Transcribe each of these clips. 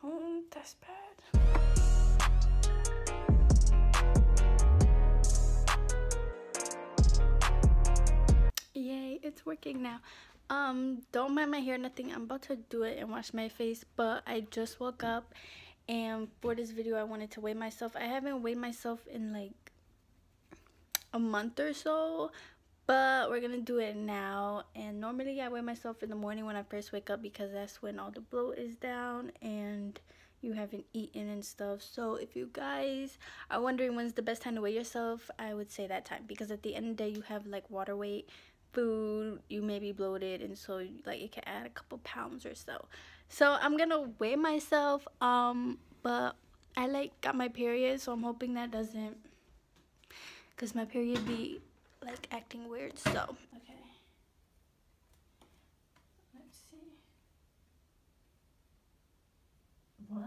Oh, that's bad. Yay, it's working now. Don't mind my hair, nothing. I'm about to do it and wash my face, but I just woke up, and for this video I wanted to weigh myself. I haven't weighed myself in like a month or so, but we're gonna do it now. And normally I weigh myself in the morning when I first wake up, because that's when all the bloat is down and you haven't eaten and stuff. So if you guys are wondering when's the best time to weigh yourself, I would say that time, because at the end of the day you have like water weight, food, you may be bloated, and so like it can add a couple pounds or so. So I'm gonna weigh myself, but I like got my period, so I'm hoping that doesn't, because my period be like acting weird. So okay, let's see. What?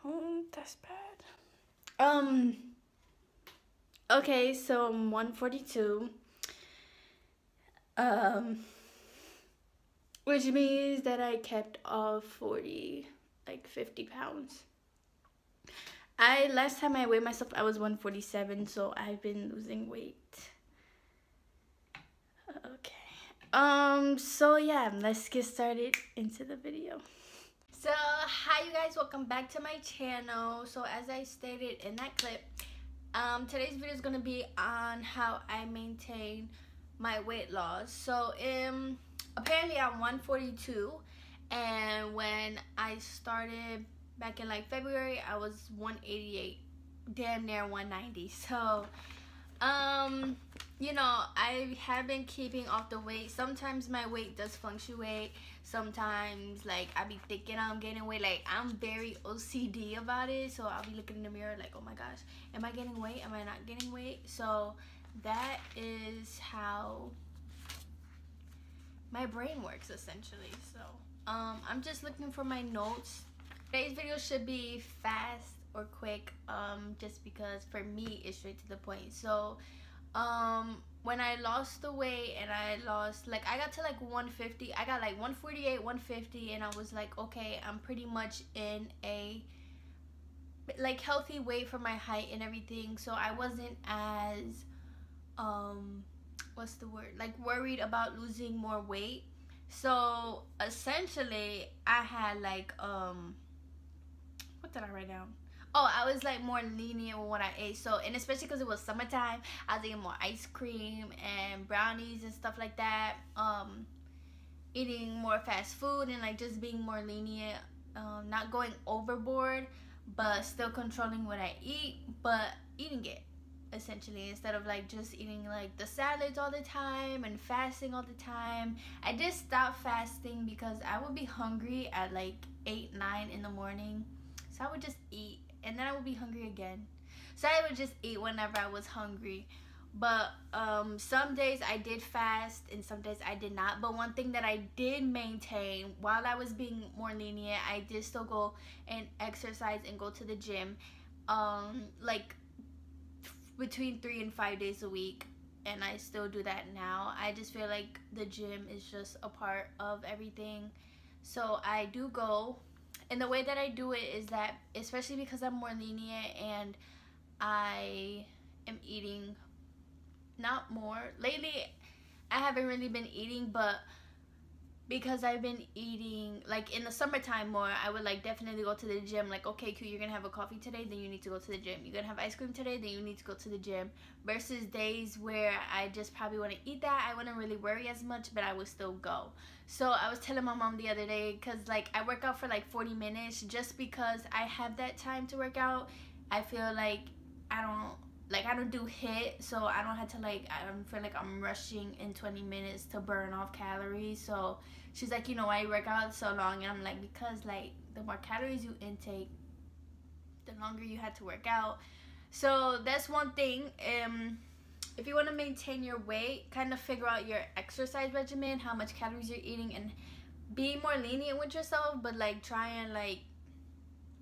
Oh, that's bad. Okay, so I'm 142. Which means that I kept off 50 pounds. Last time I weighed myself, I was 147, so I've been losing weight. Okay. So yeah, let's get started into the video. So hi you guys, welcome back to my channel. So as I stated in that clip, today's video is gonna be on how I maintain my weight loss. So apparently I'm 142, and when I started back in like February, I was 188, damn near 190. So you know, I have been keeping off the weight. Sometimes my weight does fluctuate. Sometimes like I be thinking I'm gaining weight. Like I'm very OCD about it, so I'll be looking in the mirror like, oh my gosh, am I gaining weight, am I not gaining weight? So that is how my brain works essentially. So I'm just looking for my notes. Today's video should be fast or quick, just because for me it's straight to the point. So when I lost the weight, and I got to like 150, I got like 148, 150, and I was like, okay, I'm pretty much in a like healthy weight for my height and everything. So I wasn't as what's the word, like worried about losing more weight. So essentially I had like what did I write down? Oh, I was like more lenient with what I ate. So, and especially because it was summertime, I was eating more ice cream and brownies and stuff like that. Eating more fast food, and like just being more lenient, not going overboard, but still controlling what I eat, but eating it essentially, instead of like just eating like the salads all the time and fasting all the time. I did stop fasting because I would be hungry at like 8, 9 in the morning. So I would just eat, and then I would be hungry again. So I would just eat whenever I was hungry. But some days I did fast and some days I did not. But one thing that I did maintain while I was being more lenient, I did still go and exercise and go to the gym, like between 3 and 5 days a week. And I still do that now. I just feel like the gym is just a part of everything. So I do go. And the way that I do it is that, especially because I'm more lenient and I am eating not more. Lately, I haven't really been eating, but because I've been eating, like in the summertime more, I would like definitely go to the gym. Like, okay, Q, you're gonna have a coffee today, then you need to go to the gym. You're gonna have ice cream today, then you need to go to the gym. Versus days where I just probably want to eat that, I wouldn't really worry as much, but I would still go. So I was telling my mom the other day, because like I work out for like 40 minutes just because I have that time to work out. I feel like I don't do HIIT, so I don't have to I don't feel like I'm rushing in 20 minutes to burn off calories. So she's like, you know, why you work out so long? And I'm like, because like the more calories you intake, the longer you had to work out. So that's one thing. If you want to maintain your weight, kind of figure out your exercise regimen, how much calories you're eating, and be more lenient with yourself, but like try and like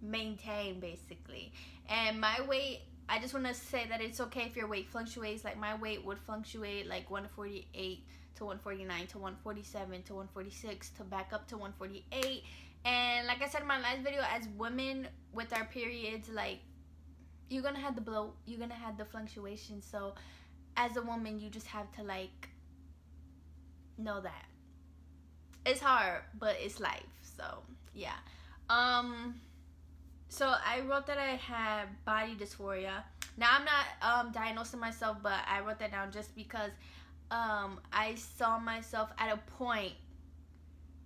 maintain basically. And my weight I just want to say that it's okay if your weight fluctuates. Like my weight would fluctuate like 148 to 149 to 147 to 146 to back up to 148. And like I said in my last video, as women with our periods, like, you're gonna have the bloat, you're gonna have the fluctuation. So as a woman, you just have to like know that it's hard, but it's life. So yeah. So I wrote that I had body dysphoria. Now I'm not diagnosing myself, but I wrote that down just because I saw myself at a point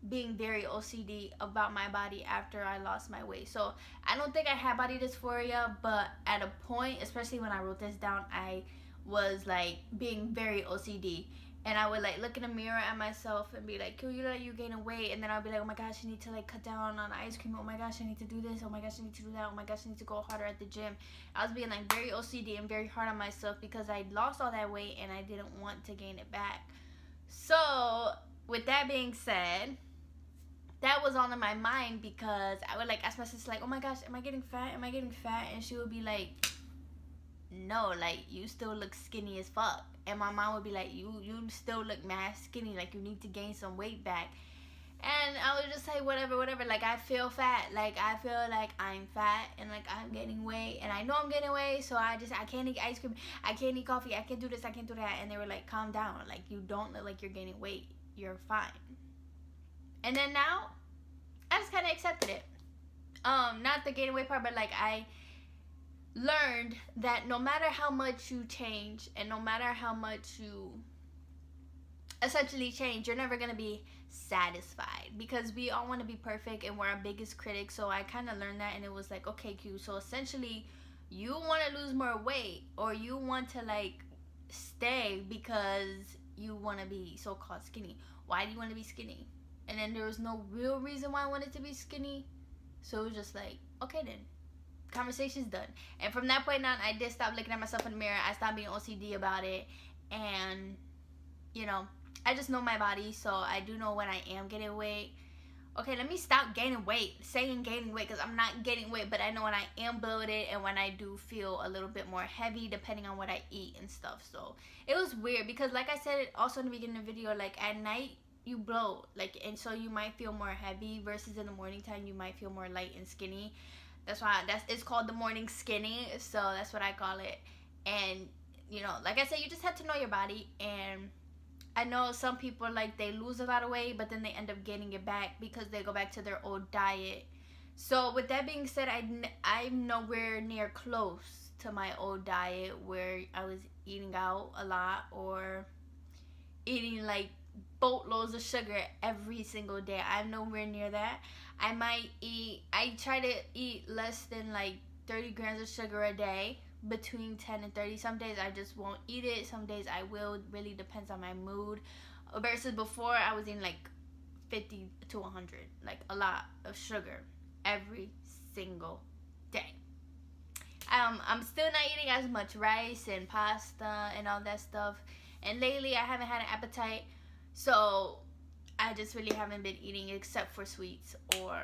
being very OCD about my body after I lost my weight. So I don't think I had body dysphoria, but at a point, especially when I wrote this down, I was like being very OCD. And I would like look in the mirror at myself and be like, you gaining weight. And then I'll be like, oh my gosh, I need to like cut down on ice cream. Oh my gosh, I need to do this. Oh my gosh, I need to do that. Oh my gosh, I need to go harder at the gym. I was being like very OCD and very hard on myself because I lost all that weight and I didn't want to gain it back. So with that being said, that was all in my mind because I would like ask my sister like, oh my gosh, am I getting fat? Am I getting fat? And she would be like, no, like you still look skinny as fuck. And my mom would be like, you still look mad skinny, like you need to gain some weight back. And I would just say whatever, like I feel fat, like I feel like I'm fat and like I'm gaining weight and I know I'm getting weight, so I can't eat ice cream, I can't eat coffee, I can't do this, I can't do that. And they were like, calm down, like you don't look like you're gaining weight, you're fine. And then now I just kind of accepted it. Not the gaining weight part, but like I learned that no matter how much you change and no matter how much you essentially change, you're never gonna be satisfied because we all want to be perfect and we're our biggest critics. So I kind of learned that, and it was like, okay, cute. So essentially, you want to lose more weight or you want to like stay because you want to be so-called skinny. Why do you want to be skinny? And then there was no real reason why I wanted to be skinny. So it was just like, okay then. Conversation's done. And from that point on, I did stop looking at myself in the mirror. I stopped being OCD about it. And, you know, I just know my body. So I do know when I am getting weight. Okay, let me stop gaining weight. Saying gaining weight because I'm not gaining weight. But I know when I am bloated and when I do feel a little bit more heavy depending on what I eat and stuff. So it was weird because like I said also in the beginning of the video, like at night you bloat. Like, and so you might feel more heavy versus in the morning time you might feel more light and skinny. That's why it's called the morning skinny, so that's what I call it. And you know, like I said, you just have to know your body. And I know some people like they lose a lot of weight but then they end up gaining it back because they go back to their old diet. So with that being said, I'm nowhere near close to my old diet where I was eating out a lot or eating like boatloads of sugar every single day. I'm nowhere near that. I try to eat less than like 30 grams of sugar a day, between 10 and 30. Some days I just won't eat it, some days I will. It really depends on my mood. Versus before, I was eating like 50 to 100, like a lot of sugar every single day. I'm still not eating as much rice and pasta and all that stuff. And lately I haven't had an appetite, so I just really haven't been eating except for sweets or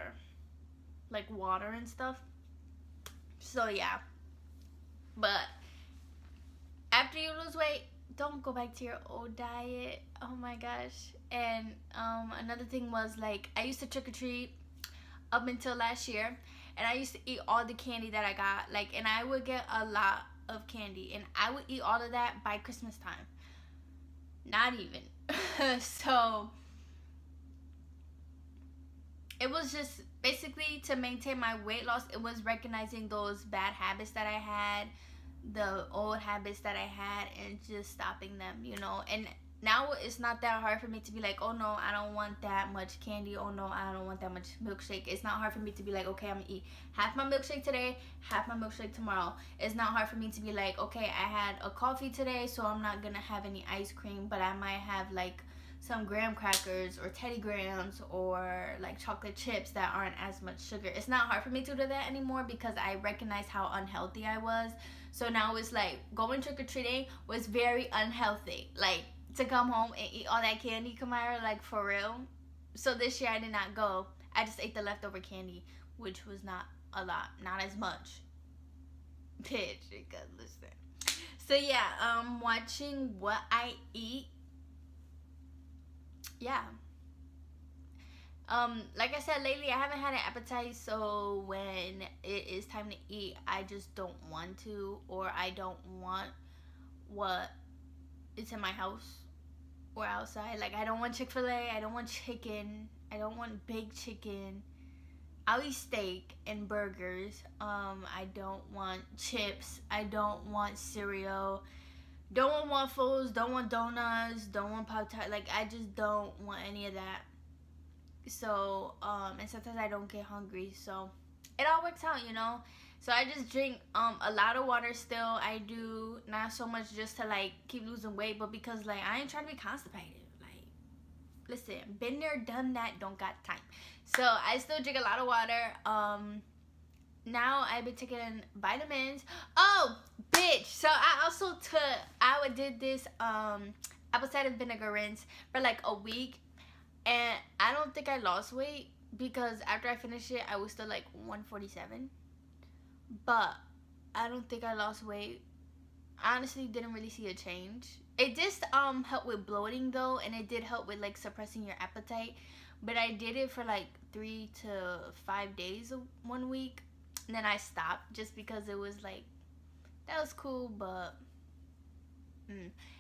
like water and stuff. So yeah. But after you lose weight, don't go back to your old diet. Oh my gosh. And another thing was like I used to trick or treat up until last year, and I used to eat all the candy that I got, like, and I would get a lot of candy and I would eat all of that by Christmas time. Not even. So it was just basically to maintain my weight loss. It was recognizing those bad habits that I had, the old habits that I had, and just stopping them, you know. And now it's not that hard for me to be like, oh no, I don't want that much candy. Oh no, I don't want that much milkshake. It's not hard for me to be like, okay, I'm gonna eat half my milkshake today, half my milkshake tomorrow. It's not hard for me to be like, okay, I had a coffee today, so I'm not gonna have any ice cream, but I might have like some graham crackers or Teddy Grahams or like chocolate chips that aren't as much sugar. It's not hard for me to do that anymore because I recognize how unhealthy I was. So now it's like going trick-or-treating was very unhealthy. Like to come home and eat all that candy, Kamira, like for real. So this year I did not go. I just ate the leftover candy, which was not a lot, not as much. Bitch, because listen. So yeah, watching what I eat. Yeah. Like I said, lately I haven't had an appetite, so when it is time to eat, I just don't want to, or I don't want what is in my house or outside. Like, I don't want Chick-fil-A, I don't want chicken, I don't want baked chicken. I'll eat steak and burgers. I don't want chips, I don't want cereal, don't want waffles, don't want donuts, don't want Pop-Tart. Like, I just don't want any of that. So and sometimes I don't get hungry, so it all works out, you know. So I just drink a lot of water still. I do not so much just to like keep losing weight, but because like I ain't trying to be constipated. Like, listen, been there, done that, don't got time. So I still drink a lot of water. Now I've been taking vitamins. Oh, bitch. So I did this apple cider vinegar rinse for like a week. And I don't think I lost weight because after I finished it, I was still like 147. But I don't think I lost weight. I honestly didn't really see a change. It just helped with bloating though, and it did help with like suppressing your appetite. But I did it for like 3 to 5 days of 1 week, and then I stopped just because it was like, that was cool, but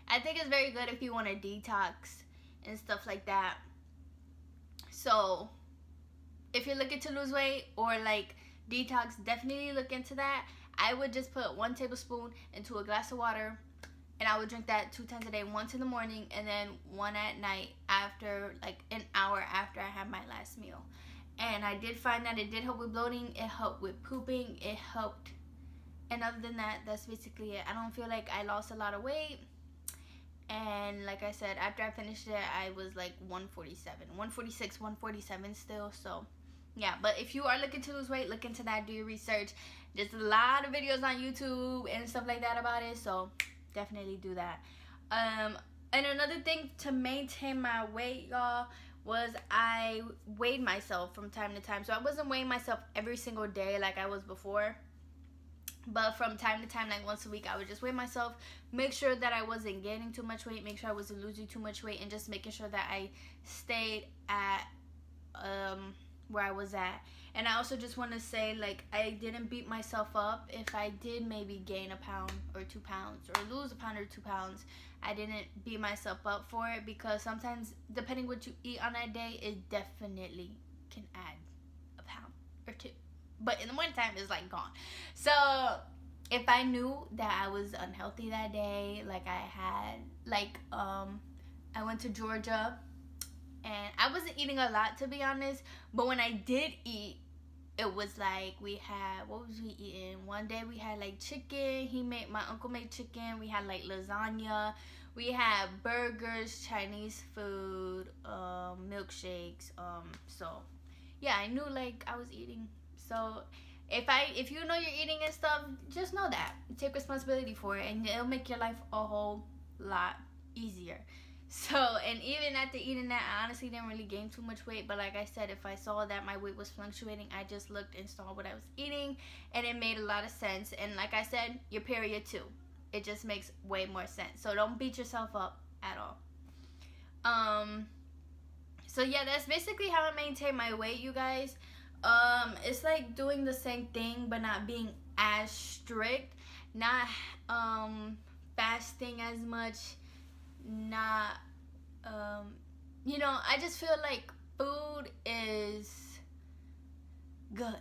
I think it's very good if you want to detox and stuff like that. So if you're looking to lose weight or like detox, definitely look into that. I would just put 1 tablespoon into a glass of water, and I would drink that 2 times a day, once in the morning and then 1 at night after, like an hour after I had my last meal. And I did find that it did help with bloating, it helped with pooping, it helped. And other than that, that's basically it. I don't feel like I lost a lot of weight. And like I said, after I finished it, I was like 147, 146, 147 still. So yeah, but if you are looking to lose weight, look into that, do your research. There's a lot of videos on YouTube and stuff like that about it, so definitely do that. And another thing to maintain my weight, y'all, was I weighed myself from time to time. So I wasn't weighing myself every single day like I was before. But from time to time, like once a week, I would just weigh myself, make sure that I wasn't gaining too much weight, make sure I wasn't losing too much weight, and just making sure that I stayed at where I was at. And I also just want to say, like, I didn't beat myself up if I did maybe gain a pound or 2 pounds or lose a pound or 2 pounds. I didn't beat myself up for it, because sometimes, depending what you eat on that day, it definitely can add a pound or 2. But in the morning time, it's like gone. So if I knew that I was unhealthy that day, like I had, like, I went to Georgia, and I wasn't eating a lot, to be honest. But when I did eat, it was like we had, what was we eating? One day we had like chicken. My uncle made chicken. We had like lasagna. We had burgers, Chinese food, milkshakes. So yeah, I knew like I was eating. So if you know you're eating and stuff, just know that. Take responsibility for it, and it'll make your life a whole lot easier. So, and even after eating that, I honestly didn't really gain too much weight. But like I said, if I saw that my weight was fluctuating, I just looked and saw what I was eating, and it made a lot of sense. And like I said, your period too. It just makes way more sense. So don't beat yourself up at all. So yeah, that's basically how I maintain my weight, you guys. It's like doing the same thing, but not being as strict, not fasting as much, not you know, I just feel like food is good.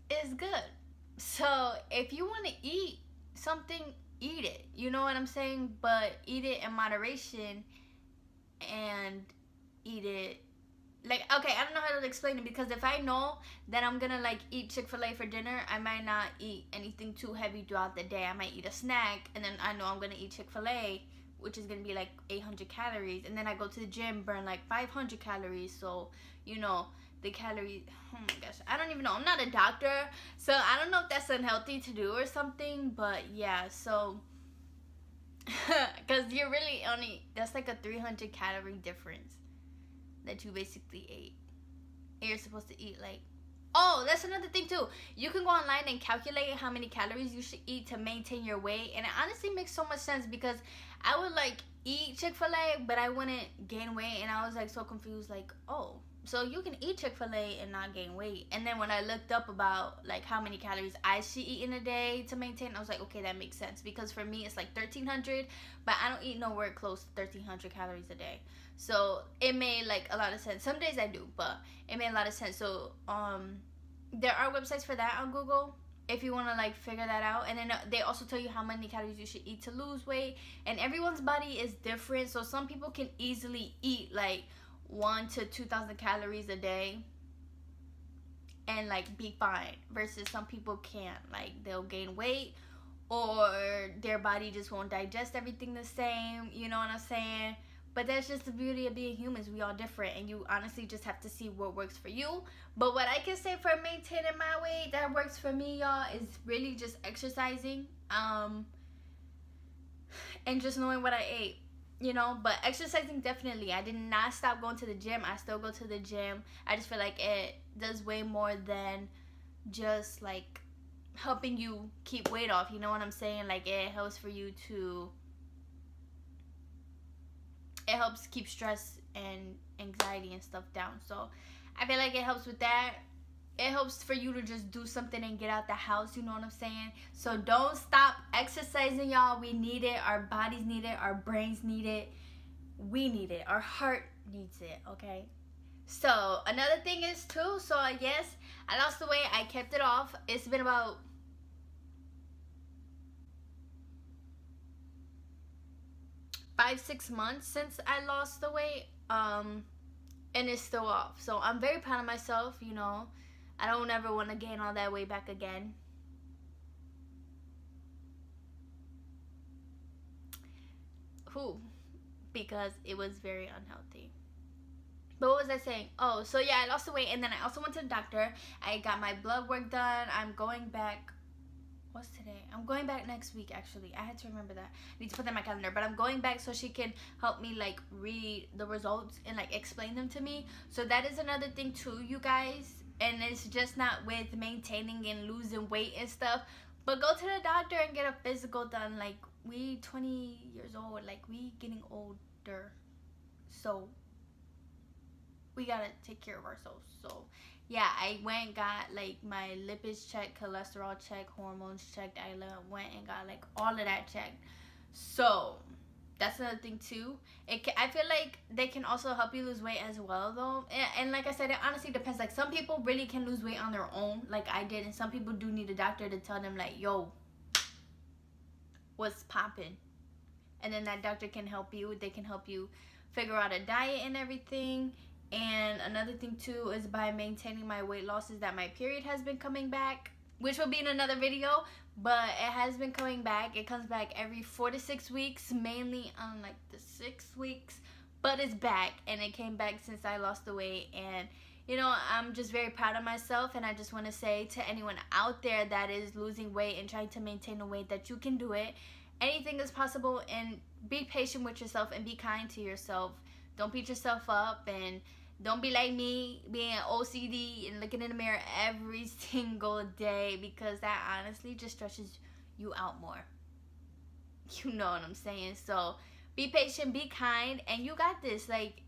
It's good. So if you want to eat something, eat it, you know what I'm saying? But eat it in moderation, and eat it like, okay, I don't know how to explain it, because if I know that I'm gonna like eat Chick-fil-A for dinner, I might not eat anything too heavy throughout the day. I might eat a snack, and then I know I'm gonna eat Chick-fil-A, which is gonna be like 800 calories, and then I go to the gym, burn like 500 calories. So you know the calories, oh my gosh, I don't even know, I'm not a doctor, so I don't know if that's unhealthy to do or something. But yeah, so because you're really only, that's like a 300 calorie difference that you basically ate. And you're supposed to eat like Oh, that's another thing too. You can go online and calculate how many calories you should eat to maintain your weight, and it honestly makes so much sense because I would like eat Chick-fil-A, but I wouldn't gain weight, and I was like so confused, like, oh, so you can eat Chick-fil-A and not gain weight. And then when I looked up about like how many calories I should eat in a day to maintain, I was like, okay, that makes sense, because for me it's like 1,300, but I don't eat nowhere close to 1,300 calories a day. So it made like a lot of sense. Some days I do, but it made a lot of sense. So there are websites for that on Google if you want to like figure that out. And then they also tell you how many calories you should eat to lose weight, and everyone's body is different. So some people can easily eat like 1,000 to 2,000 calories a day and like be fine, versus some people can't. Like they'll gain weight, or their body just won't digest everything the same, you know what I'm saying? But that's just the beauty of being humans. We all different, and you honestly just have to see what works for you. But what I can say for maintaining my weight that works for me, y'all, is really just exercising, and just knowing what I ate, you know. But exercising, definitely. I did not stop going to the gym. I still go to the gym. I just feel like it does way more than just like helping you keep weight off, you know what I'm saying? Like it helps for you to, it helps keep stress and anxiety and stuff down. So I feel like it helps with that. It helps for you to just do something and get out the house, you know what I'm saying? So don't stop exercising, y'all. We need it. Our bodies need it. Our brains need it. We need it. Our heart needs it, okay? So another thing is too, so yes, I lost the weight. I kept it off. It's been about 5-6 months since I lost the weight, and it's still off. So I'm very proud of myself, you know. I don't ever want to gain all that weight back again. Who? Because it was very unhealthy. But what was I saying? Oh, so yeah, I lost the weight, and then I also went to the doctor. I got my blood work done. I'm going back. What's today? I'm going back next week, actually. I had to remember that. I need to put that in my calendar. But I'm going back so she can help me like read the results and like explain them to me. So that is another thing too, you guys. And it's just not with maintaining and losing weight and stuff, but go to the doctor and get a physical done. Like, we 20 years old, like we getting older, so we gotta take care of ourselves. So yeah, I went and got like my lipids checked, cholesterol checked, hormones checked. I went and got like all of that checked. So that's another thing too. I feel like they can also help you lose weight as well though. And like I said, it honestly depends. Like some people really can lose weight on their own, like I did, and some people do need a doctor to tell them like, yo, what's popping? And then that doctor can help you. They can help you figure out a diet and everything. And another thing too is by maintaining my weight loss is that my period has been coming back, which will be in another video, but it has been coming back. It comes back every 4 to 6 weeks, mainly on like the 6 weeks, but it's back, and it came back since I lost the weight. And you know, I'm just very proud of myself, and I just want to say to anyone out there that is losing weight and trying to maintain a weight that you can do it. Anything is possible, and be patient with yourself and be kind to yourself. Don't beat yourself up, and don't be like me, being OCD and looking in the mirror every single day, because that honestly just stresses you out more. You know what I'm saying? So be patient, be kind, and you got this. Like,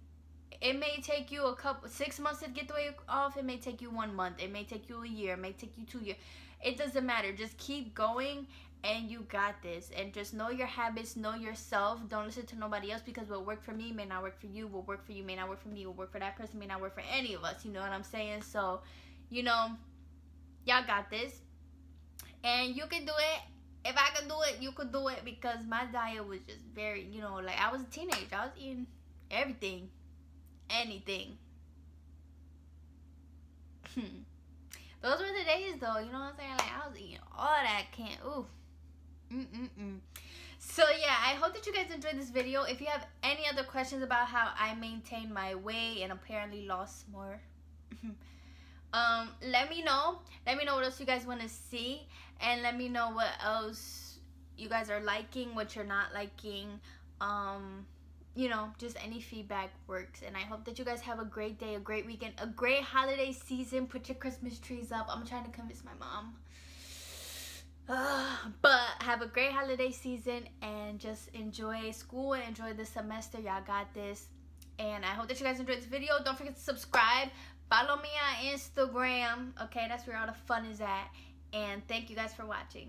it may take you 6 months to get the weight off. It may take you 1 month. It may take you a year. It may take you 2 years. It doesn't matter. Just keep going, and you got this. And just know your habits, know yourself. Don't listen to nobody else, because what worked for me may not work for you. What worked for you may not work for me. What worked for that person may not work for any of us. You know what I'm saying? So, you know, y'all got this, and you can do it. If I could do it, you could do it, because my diet was just very, you know, like I was a teenager. I was eating everything, anything. Those were the days though, you know what I'm saying? Like, I was eating all that can't. Ooh. So yeah, I hope that you guys enjoyed this video. If you have any other questions about how I maintained my weight and apparently lost more, let me know. Let me know what else you guys want to see, and let me know what else you guys are liking, what you're not liking. you know, just any feedback works. And I hope that you guys have a great day, a great weekend, a great holiday season. Put your Christmas trees up. I'm trying to convince my mom. But have a great holiday season and just enjoy school and enjoy the semester. Y'all got this. And I hope that you guys enjoyed this video. Don't forget to subscribe. Follow me on Instagram. Okay, that's where all the fun is at. And thank you guys for watching.